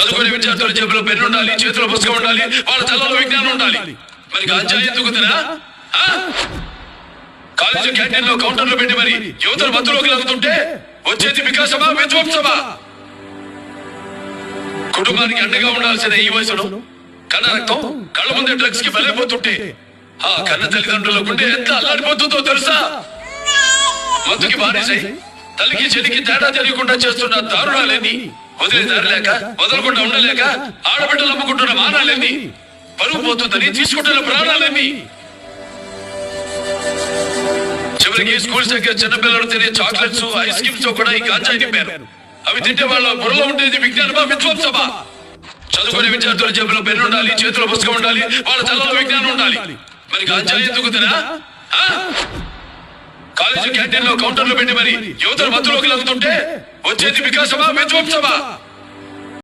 చదువుకునే విద్యార్థుల జేబులో పెన్ను ఉండాలి, చేతిలో పుస్తకం ఉండాలి, వాళ్ళ తలలో విజ్ఞానం ఉండాలి. మరి గాంజా ఎందుకు తినా? కాలేజీ క్యాంటీన్ లో కౌంటర్లు పెట్టి మరి యువతలు మత్తులోకి లాగుతుంటే వచ్చేది వికాసమా విధ్వంసమా? కుటుంబానికి అండగా ఉండాల్సిన ఈ వయసులో కన్న రక్తం కళ్ళ ముందే డ్రగ్స్ కి బలైపోతుంటే ఆ కన్న తల్లిదండ్రుల గుండె ఎంత అల్లాడిపోతుందో తెలుసా? మందుకి బానిసై తల్లికి చెల్లికి తేడా తెలియకుండా చేస్తున్న దారుణాలన్నీ, వదిలే దారి లేక వదలకుండా ఉండలేక ఆడబిడ్డలు అమ్ముకుంటున్న మానాలన్నీ, పరువు పోతుందని తీసుకుంటున్న ప్రాణాలన్నీ, చివరికి స్కూల్స్ దగ్గర చిన్నపిల్లలు తినే చాక్లెట్స్ ఐస్ క్రీమ్స్ కూడా ఈ గాంజాయి నింపారు. అవి తింటే వాళ్ళ బుర్రలో ఉండేది విజ్ఞానమా విధ్వంసమా? చదువుకునే విద్యార్థుల జేబులో పెన్ను ఉండాలి, చేతిలో పుస్తకం ఉండాలి, వాళ్ళ తలలో విజ్ఞానం ఉండాలి. మరి గాంజా ఎందుకు తినా? కాలేజీ క్యాంటీన్ లో కౌంటర్లు పెట్టి మరి యువతలు మత్తులోకి లాగుతుంటే వచ్చేది వికాసమా విధ్వంసమా?